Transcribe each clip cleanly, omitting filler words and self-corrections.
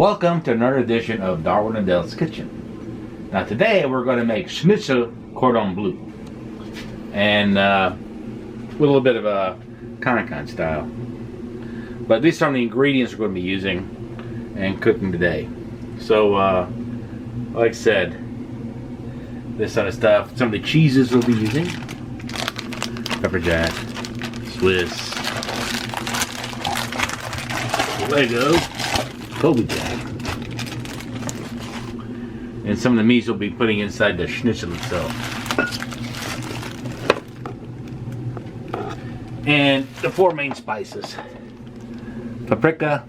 Welcome to another edition of Darwin and Adele's Kitchen. Now today we're going to make Schnitzel Cordon Bleu. And with a little bit of a Hunt-Concon style. But these are some of the ingredients we're going to be using and cooking today. So, like I said, this kind of stuff. Some of the cheeses we'll be using. Pepper jack, Swiss, Lego, Kobe jack. And some of the meats we'll be putting inside the schnitzel itself. And the four main spices: paprika,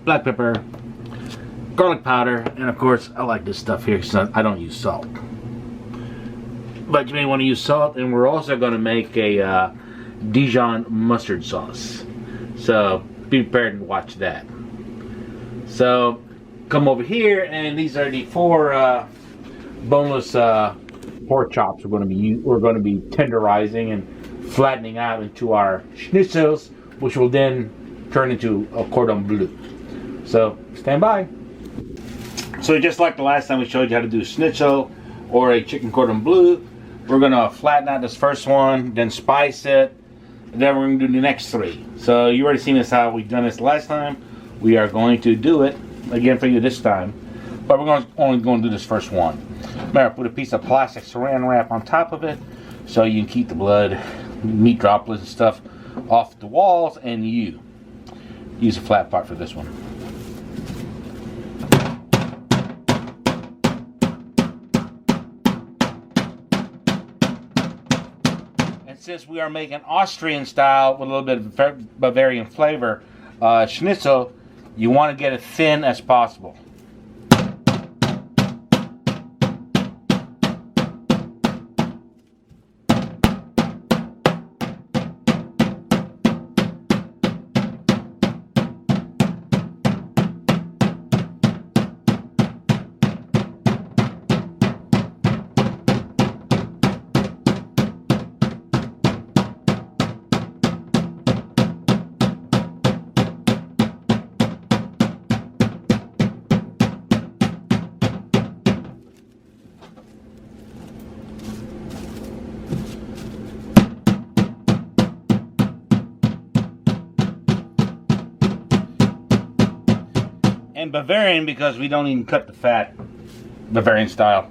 black pepper, garlic powder, and of course I like this stuff here because I don't use salt. But you may want to use salt, and we're also going to make a Dijon mustard sauce. So be prepared to watch that. So come over here, and these are the four boneless pork chops we're going to be tenderizing and flattening out into our schnitzels, which will then turn into a cordon bleu. So stand by. So just like the last time we showed you how to do schnitzel or a chicken cordon bleu, we're going to flatten out this first one, then spice it, and then we're going to do the next three. So you already seen this how we've done this last time. We are going to do it again for you this time, but we're only going to do this first one. Remember, put a piece of plastic saran wrap on top of it so you can keep the blood, meat droplets and stuff off the walls, and you use a flat part for this one. And since we are making Austrian style with a little bit of Bavarian flavor, schnitzel, you want to get it thin as possible. And Bavarian, because we don't even cut the fat, Bavarian style.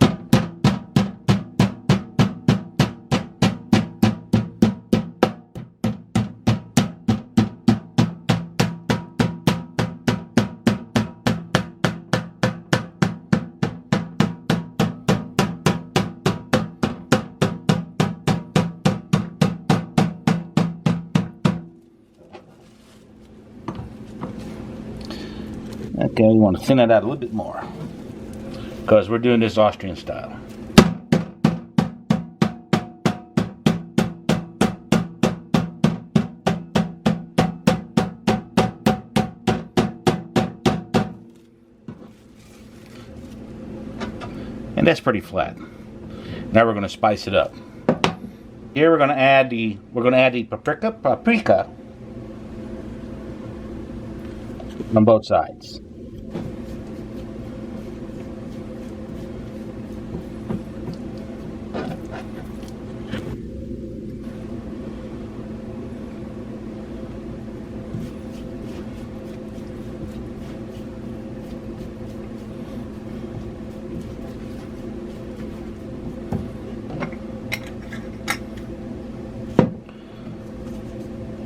Okay, we want to thin it out a little bit more because we're doing this Austrian style. And that's pretty flat. Now we're going to spice it up. Here we're going to add the paprika on both sides.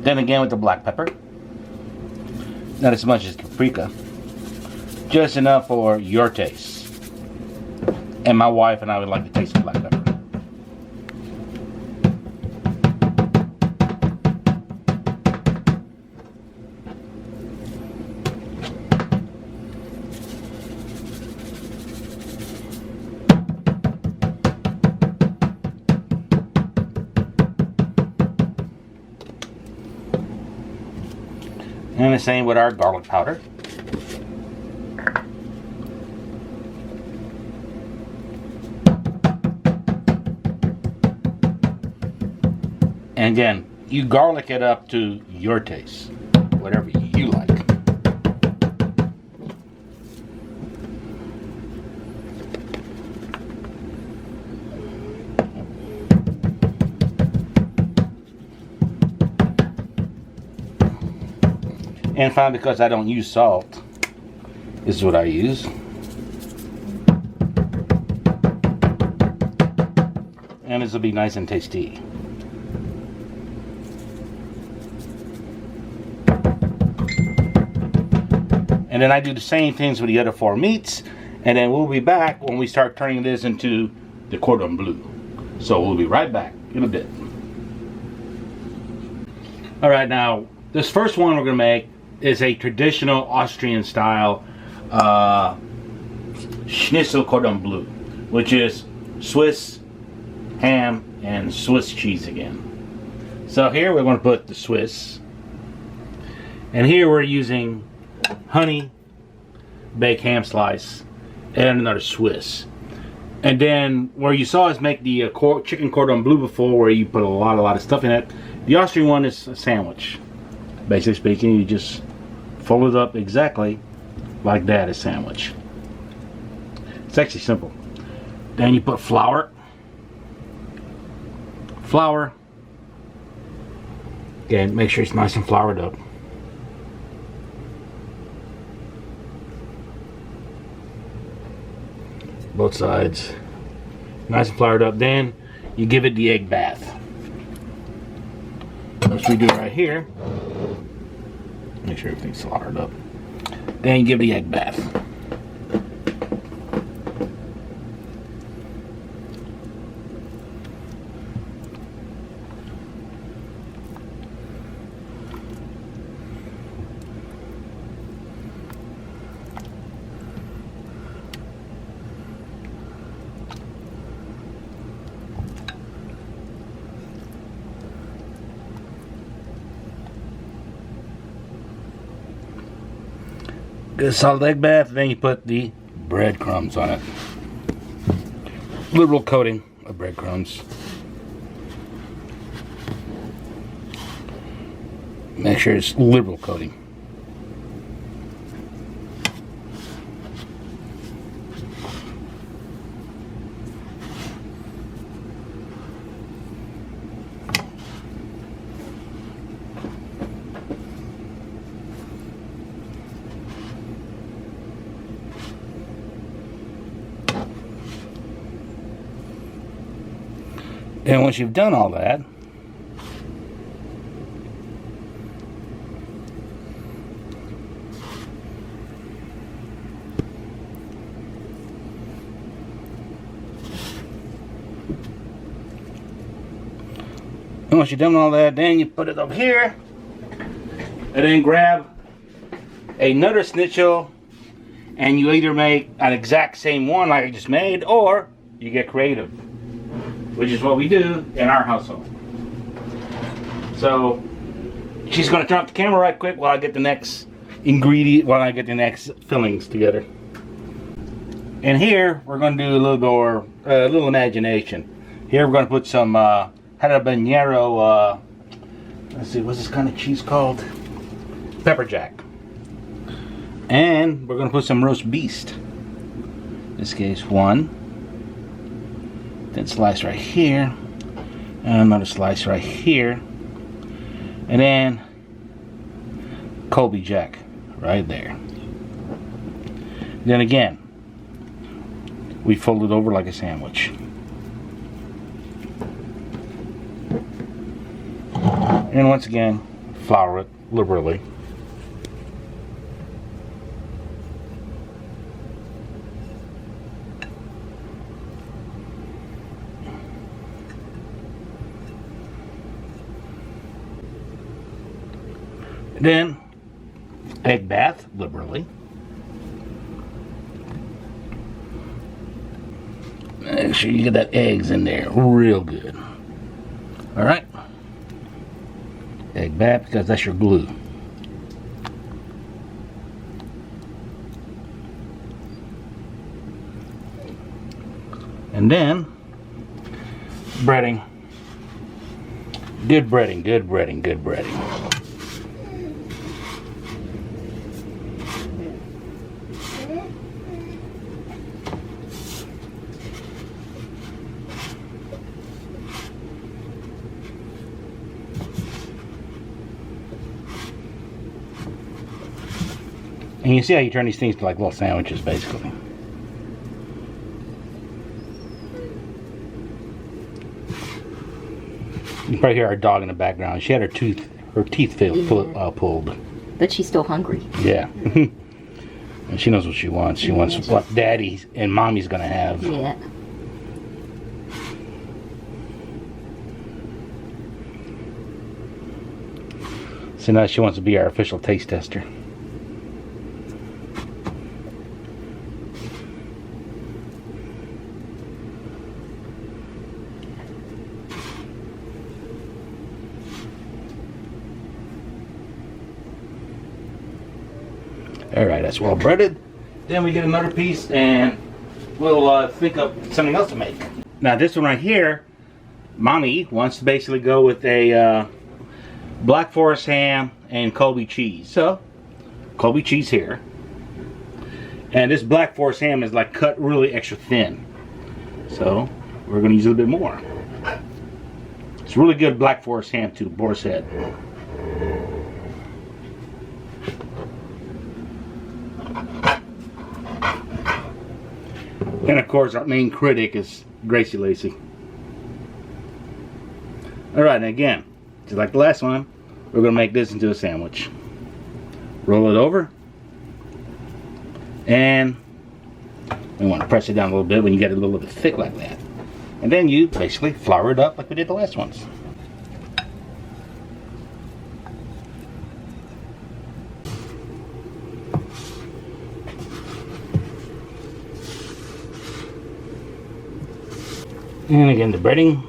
Then again with the black pepper. Not as much as paprika. Just enough for your taste. And my wife and I would like to taste the black pepper. And the same with our garlic powder. And again, you garlic it up to your taste, whatever you like. And finally, because I don't use salt, this is what I use. And this will be nice and tasty. And then I do the same things with the other 4 meats. And then we'll be back when we start turning this into the cordon bleu. So we'll be right back in a bit. Alright, now this first one we're going to make is a traditional Austrian style Schnitzel Cordon Bleu, which is Swiss ham and Swiss cheese again. So here we're going to put the Swiss, and here we're using honey baked ham slice and another Swiss. And then where you saw us make the chicken cordon bleu before, where you put a lot of stuff in it, the Austrian one is a sandwich. Basically speaking, you just fold it up exactly like that, a sandwich. It's actually simple. Then you put flour. Again, make sure it's nice and floured up. Both sides. Nice and floured up. Then you give it the egg bath. Which we do right here. Make sure everything's floured up. Then you give it the egg bath. Good solid egg bath, then you put the breadcrumbs on it. Liberal coating of breadcrumbs. Make sure it's liberal coating. And once you've done all that, then you put it up here, and then grab another schnitzel, and you either make an exact same one like I just made, or you get creative, which is what we do in our household. So she's going to turn off the camera right quick while I get the next ingredient, while I get the next fillings together. And here we're going to do a little more, a little imagination. Here we're going to put some habanero. Let's see, what's this kind of cheese called? Pepper jack. And we're going to put some roast beast. In this case, one. Then slice right here, and another slice right here, and then Colby Jack right there. Then again, we fold it over like a sandwich. And once again, flour it liberally. Then egg bath liberally. Make sure you get that eggs in there real good. Alright. Egg bath, because that's your glue. And then breading. Good breading, good breading, good breading. And you see how you turn these things to like little sandwiches, basically. You can probably hear our dog in the background. She had her teeth pulled. But she's still hungry. Yeah. And she knows what she wants. She wants what Daddy and Mommy's gonna have. Yeah. So now she wants to be our official taste tester. Alright, that's well breaded. Then we get another piece and we'll think of something else to make. Now this one right here, Mommy wants to basically go with a Black Forest ham and Colby cheese. So, Colby cheese here. And this Black Forest ham is like cut really extra thin. So, we're going to use a little bit more. It's really good Black Forest ham too, boar's head. And of course our main critic is Gracie Lacey. Alright, and again, just like the last one, we're going to make this into a sandwich. Roll it over. And we want to press it down a little bit when you get it a little bit thick like that. And then you basically flour it up like we did the last ones. And again, the breading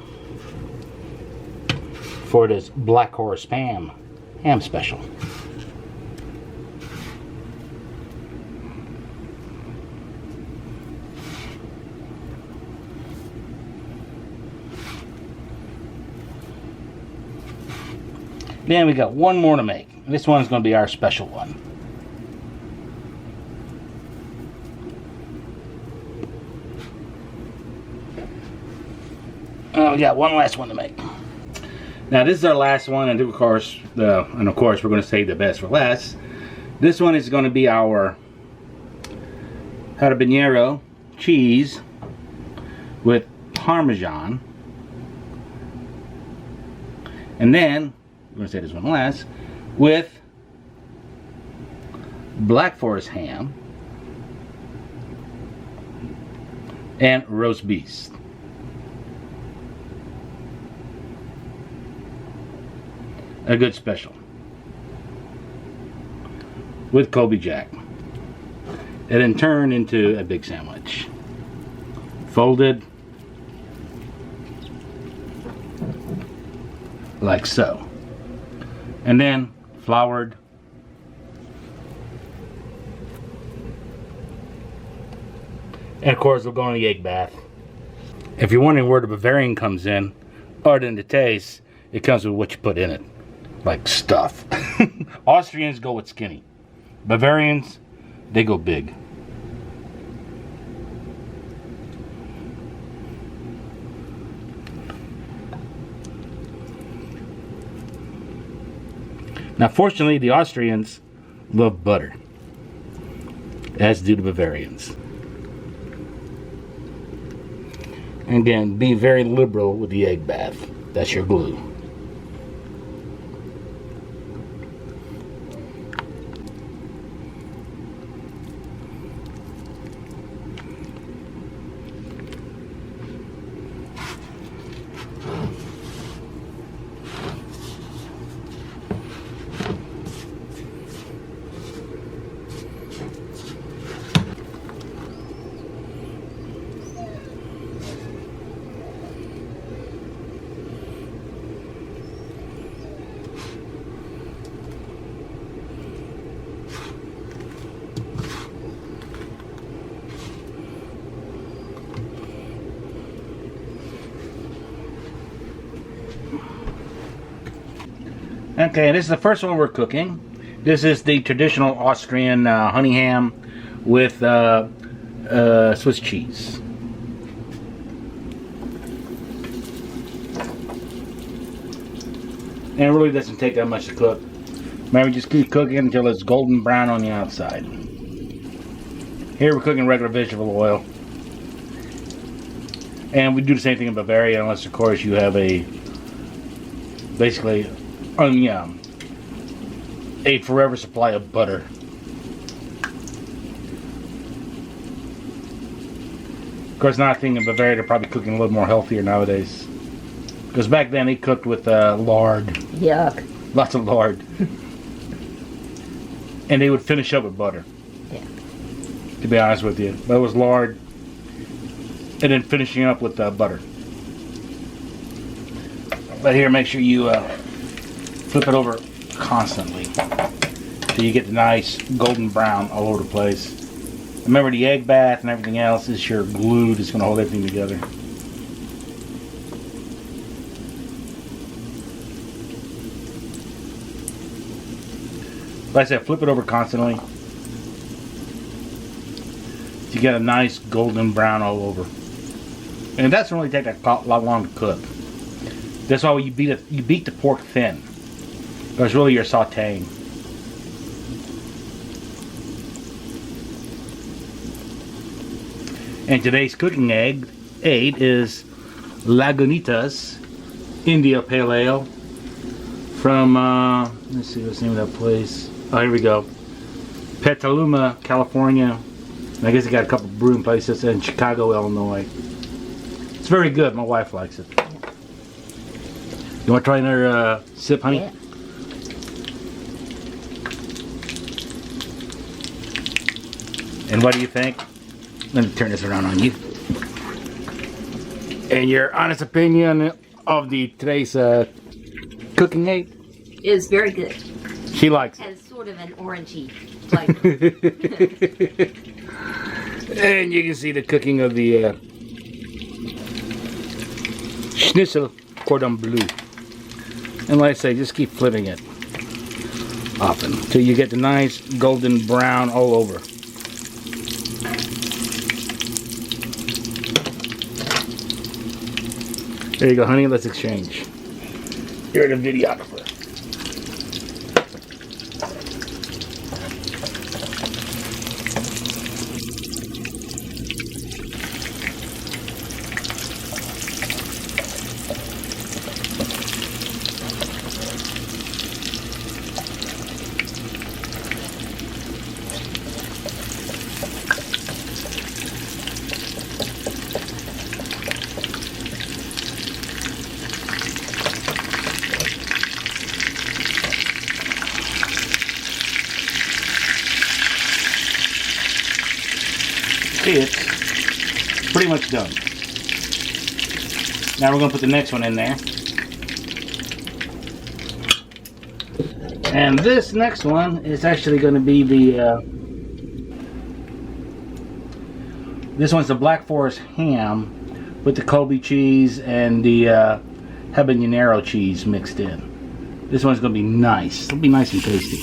for this Black Forest ham special. Then we got one more to make. This one's going to be our special one. We got one last one to make. Now this is our last one, and of course we're going to save the best for last. This one is going to be our habanero cheese with Parmesan, and then we're going to say this one last with Black Forest ham and roast beef. A good special with Colby Jack. And then turn into a big sandwich. Folded like so. And then floured. And of course we'll go in the egg bath. If you're wondering where the Bavarian comes in, other than the taste, it comes with what you put in it. Like stuff. Austrians go with skinny. Bavarians, they go big. Now fortunately the Austrians love butter, as do the Bavarians. And again, be very liberal with the egg bath. That's your glue. Okay, this is the first one we're cooking. This is the traditional Austrian honey ham with Swiss cheese. And it really doesn't take that much to cook. Maybe just keep cooking until it's golden brown on the outside. Here we're cooking regular vegetable oil. And we do the same thing in Bavaria, unless of course you have a basically a forever supply of butter. Of course, now I think in Bavaria they're probably cooking a little more healthier nowadays. Because back then they cooked with lard. Yuck. Lots of lard. And they would finish up with butter. Yeah. To be honest with you. That was lard. And then finishing up with butter. But here, make sure you flip it over constantly. So you get the nice golden brown all over the place. Remember, the egg bath and everything else is your glue that's going to hold everything together. Like I said, flip it over constantly. You get a nice golden brown all over. And it doesn't really take that long to cook. That's why you beat the pork thin. Because really you're sauteing. And today's cooking aid is Lagunitas India Pale Ale from, let's see what's the name of that place. Oh, here we go. Petaluma, California. And I guess they got a couple brewing places in Chicago, Illinois. It's very good. My wife likes it. You want to try another sip, honey? Yeah. And what do you think? Let me turn this around on you. And your honest opinion of today's cooking aid? It's very good. She likes it. Has sort of an orangey flavor. And you can see the cooking of the Schnitzel Cordon Bleu. And like I say, just keep flipping it often till you get the nice golden brown all over. There you go, honey. Let's exchange. You're the videographer. See, it's pretty much done. Now we're going to put the next one in there. And this next one is actually going to be the this one's the Black Forest ham with the Colby cheese and the habanero cheese mixed in. This one's going to be nice. It'll be nice and tasty.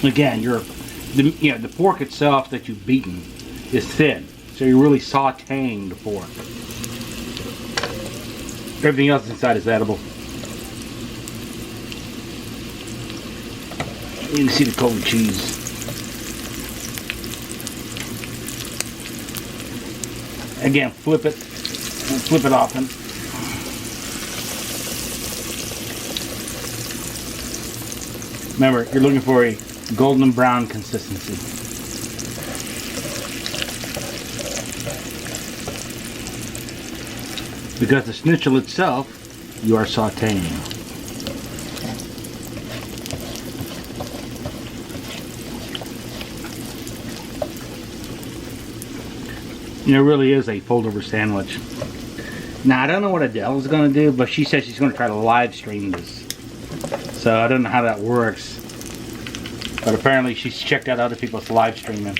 Again, the pork itself that you've beaten is thin, so you're really sauteing the pork. Everything else inside is edible. You can see the Colby cheese. Again, flip it and flip it often. Remember, you're looking for a golden brown consistency. Because the schnitzel itself, you are sauteing. It really is a fold-over sandwich. Now, I don't know what Adele is going to do, but she says she's going to try to live stream this. So I don't know how that works. But apparently she's checked out other people's live streaming.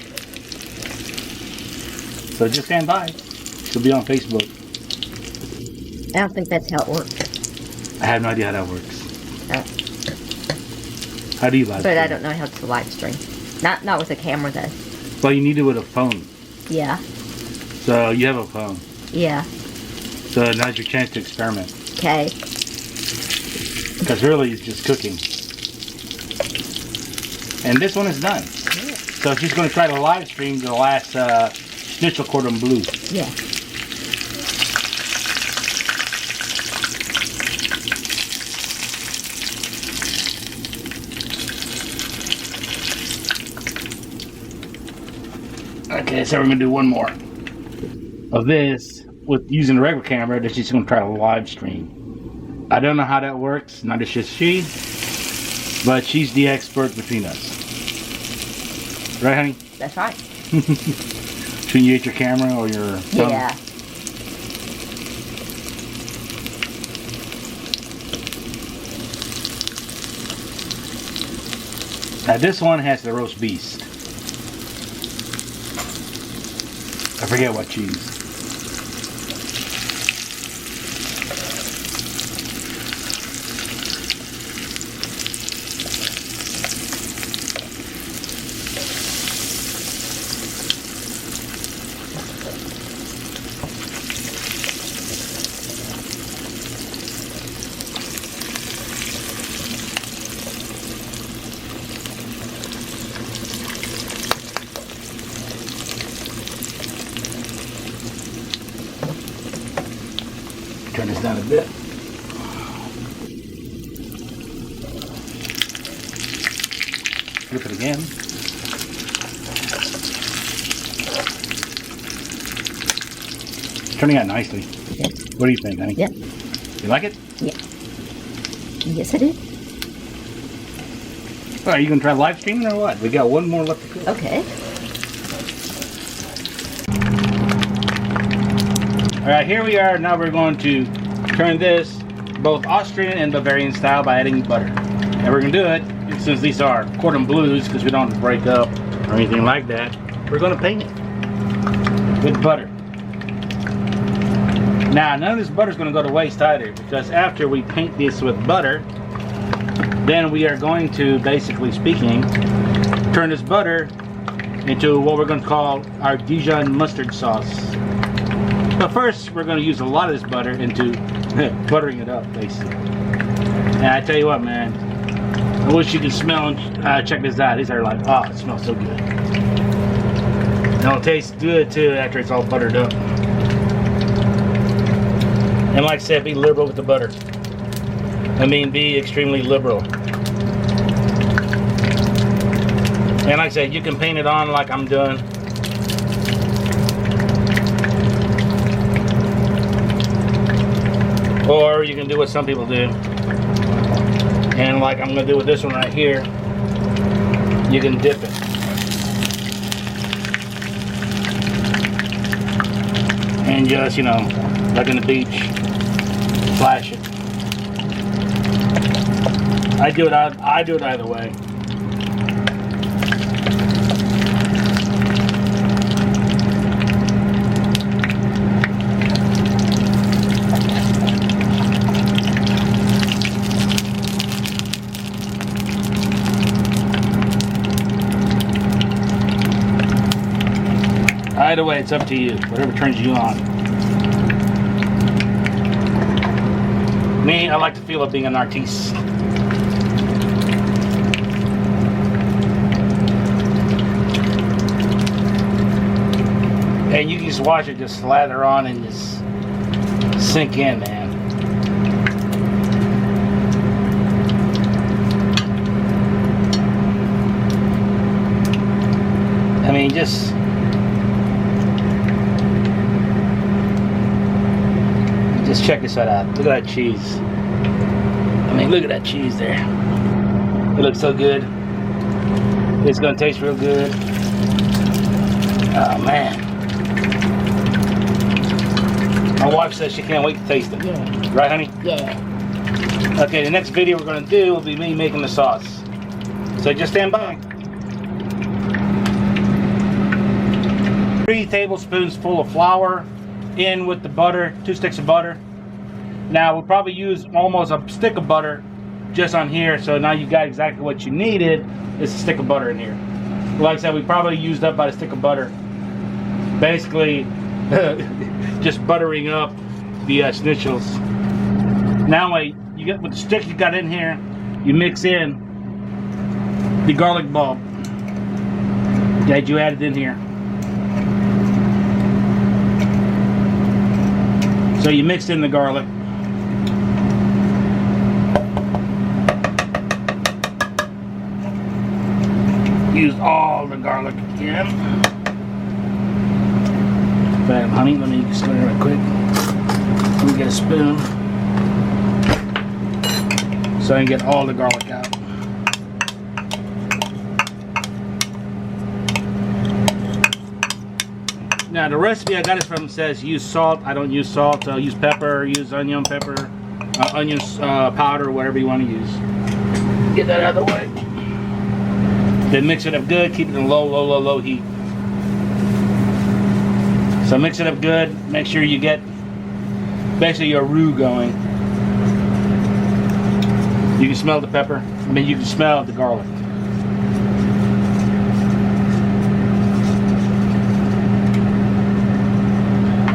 So just stand by. She'll be on Facebook. I don't think that's how it works. I have no idea how that works. How do you live stream? But I don't know how to live stream. Not with a camera though. Well, you need it with a phone. Yeah. So you have a phone. Yeah. So now's your chance to experiment. Okay. Because really it's just cooking. And this one is done. So she's going to try to live stream the last Schnitzel Cordon Bleu. Yeah. Okay, so we're going to do one more of this with using the regular camera that she's going to try to live stream. I don't know how that works, neither should she, but she's the expert between us. Right, honey? That's right. Should you hit your camera or your thumb? Yeah. Now this one has the roast beast. I forget what cheese. Turn this down a bit. Flip it again. Turning out nicely. Yeah. What do you think, honey? Yeah. You like it? Yeah. Yes, I do. Well, are you going to try live streaming or what? We got one more left to go. Okay. Alright, here we are. Now we're going to turn this both Austrian and Bavarian style by adding butter. And we're going to do it, since these are cordon bleus, because we don't have to break up or anything like that, we're going to paint it with butter. Now, none of this butter is going to go to waste either, because after we paint this with butter, then we are going to, basically speaking, turn this butter into what we're going to call our Dijon mustard sauce. But first, we're going to use a lot of this butter into buttering it up, basically. And I tell you what, man, I wish you could smell and check this out. These are like, oh, it smells so good. And it'll taste good too after it's all buttered up. And like I said, be liberal with the butter. I mean, be extremely liberal. And like I said, you can paint it on like I'm doing. Or you can do what some people do. And like I'm going to do with this one right here, you can dip it. And just, you know, like on the beach, flash it. I do it either way. Either way, it's up to you. Whatever turns you on. Me, I like the feel of being an artiste. And you can just watch it just slather on and just sink in, man. I mean, just check this out. Look at that cheese. I mean, look at that cheese there. It looks so good. It's gonna taste real good. Oh man. My wife says she can't wait to taste it. Yeah. Right, honey? Yeah. Okay, the next video we're gonna do will be me making the sauce. So just stand by. 3 tablespoons full of flour in with the butter, 2 sticks of butter. Now we'll probably use almost a stick of butter just on here, so now you got exactly what you needed. Is a stick of butter in here. Like I said, we probably used up about a stick of butter. Basically, just buttering up the schnitzels. Now you get with the stick you got in here, you mix in the garlic bulb. that you added in here. So you mixed in the garlic. Used all the garlic again. But honey, let me stir it real quick. Let me get a spoon so I can get all the garlic out. Now the recipe I got it from says use salt. I don't use salt. So use pepper, use onion pepper, onion powder, whatever you want to use. Get that out of the way. Then mix it up good. Keep it in low heat. So mix it up good. Make sure you get basically your roux going. You can smell the pepper. I mean, you can smell the garlic.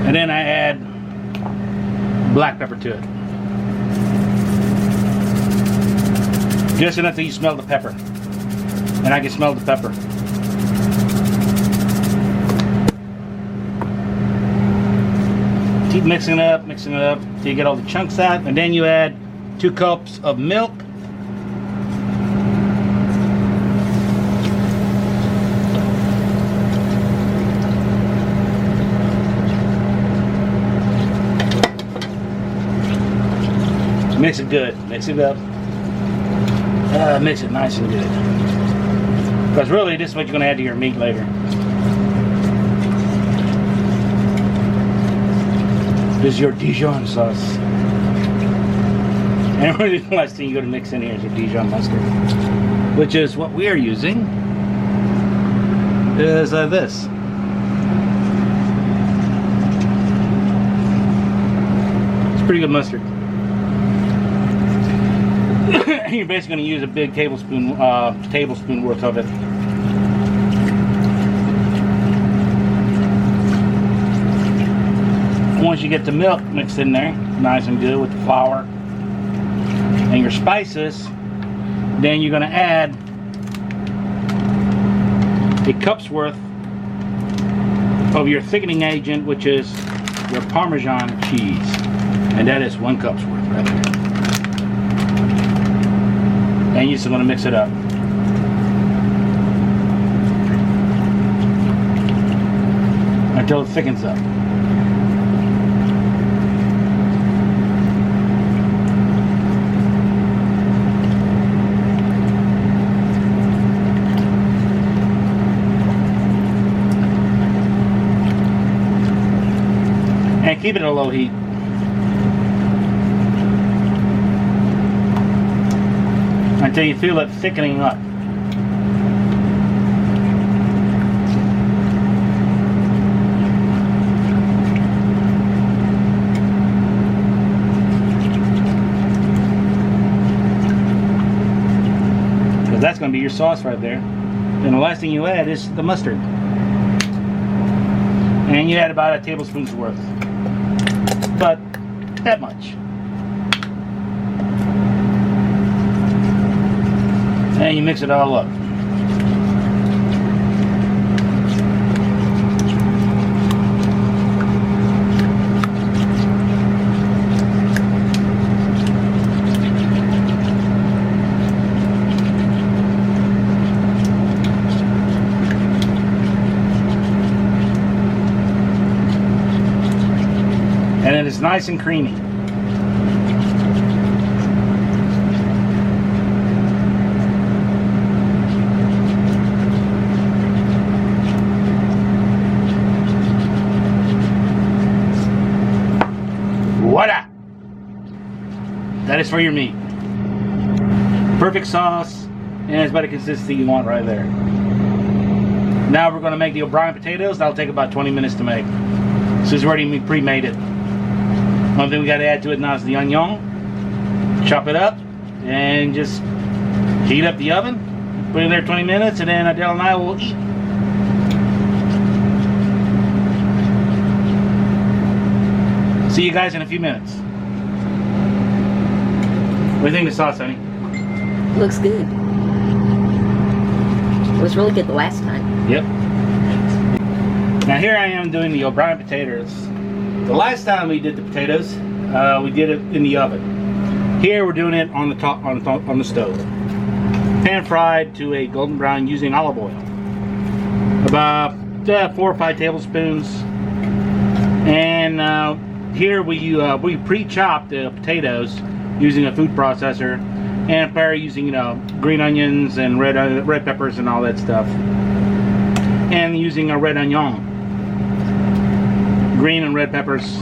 And then I add black pepper to it. Just enough that you smell the pepper. And I can smell the pepper. Keep mixing it up till you get all the chunks out. And then you add 2 cups of milk. Mix it good. Mix it up. Mix it nice and good. Because really, this is what you're going to add to your meat later. This is your Dijon sauce. And really, the last thing you're going to mix in here is your Dijon mustard, which is what we are using. Is this. It's pretty good mustard. You're basically going to use a big tablespoon worth of it. Once you get the milk mixed in there, nice and good with the flour and your spices, then you're going to add a cup's worth of your thickening agent, which is your Parmesan cheese, and that is 1 cup's worth right there. And you're just going to mix it up. Until it thickens up. And keep it at a low heat. Until you feel it thickening up. Because that's going to be your sauce right there. And the last thing you add is the mustard. And you add about a tablespoon's worth. But that much. And you mix it all up. And then it's nice and creamy. Voila! That is for your meat. Perfect sauce, and it's about the consistency you want right there. Now we're going to make the O'Brien potatoes. That'll take about 20 minutes to make. This is already pre-made it. One thing we got to add to it now is the onion. Chop it up and just heat up the oven. Put it in there 20 minutes, and then Adele and I will eat. See you guys in a few minutes. What do you think of the sauce, honey? Looks good. It was really good the last time. Yep. Now here I am doing the O'Brien potatoes. The last time we did the potatoes, we did it in the oven. Here we're doing it on the top on the stove. Pan fried to a golden brown using olive oil. About 4 or 5 tablespoons. And here we pre-chopped the potatoes using a food processor, and fire using green onions and red peppers and all that stuff, and using a red onion, green and red peppers,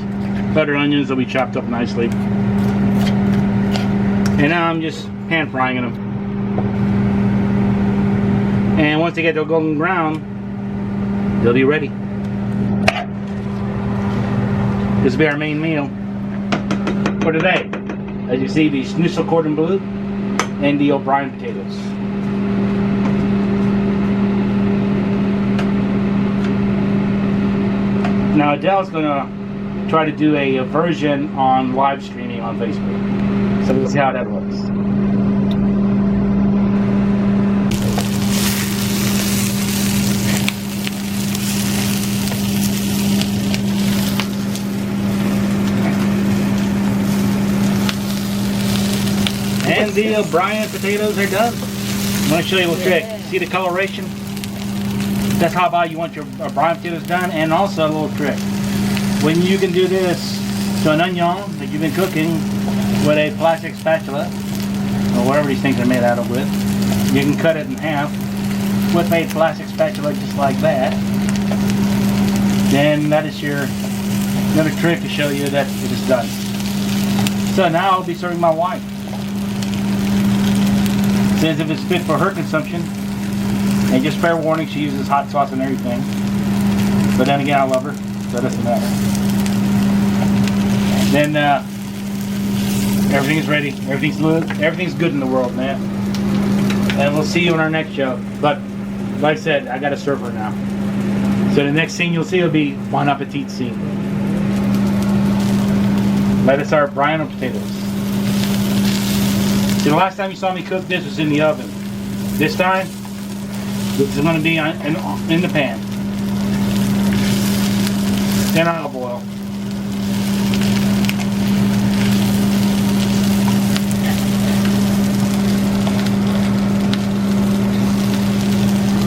buttered onions that we chopped up nicely. And now I'm just pan frying them. And once they get to a golden brown, they'll be ready. This will be our main meal for today. As you see, the Schnitzel Cordon Bleu and the O'Brien potatoes. Now Adele's going to try to do a version on live streaming on Facebook. So we'll see how that works. And the O'Brien potatoes are done. I'm going to show you a little trick. See the coloration? That's how about you want your O'Brien potatoes done. And also a little trick. When you can do this to an onion that you've been cooking with a plastic spatula, or whatever these things are made out of with, you can cut it in half with a plastic spatula just like that. Then that is your another trick to show you that it is done. So now I'll be serving my wife. Says if it's fit for her consumption, and just fair warning, she uses hot sauce and everything. But then again, I love her, so it doesn't matter. Then everything is ready. Everything's good in the world, man. And we'll see you on our next show. But like I said, I gotta serve her now. So the next scene you'll see will be Bon Appetit scene. Let us start frying our potatoes. See, the last time you saw me cook this was in the oven. This time, this is going to be in the pan. Then olive oil.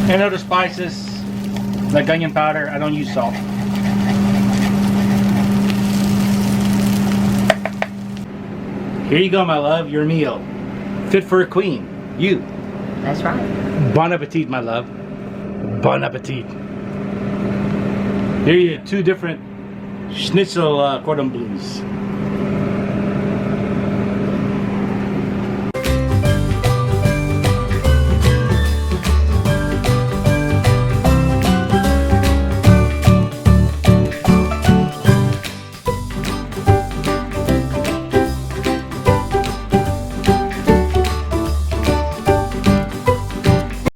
And other spices, like onion powder. I don't use salt. Here you go, my love, your meal. Fit for a queen. You. That's right. Bon appetit, my love. Bon appetit. Here you have 2 different Schnitzel Cordon Bleus.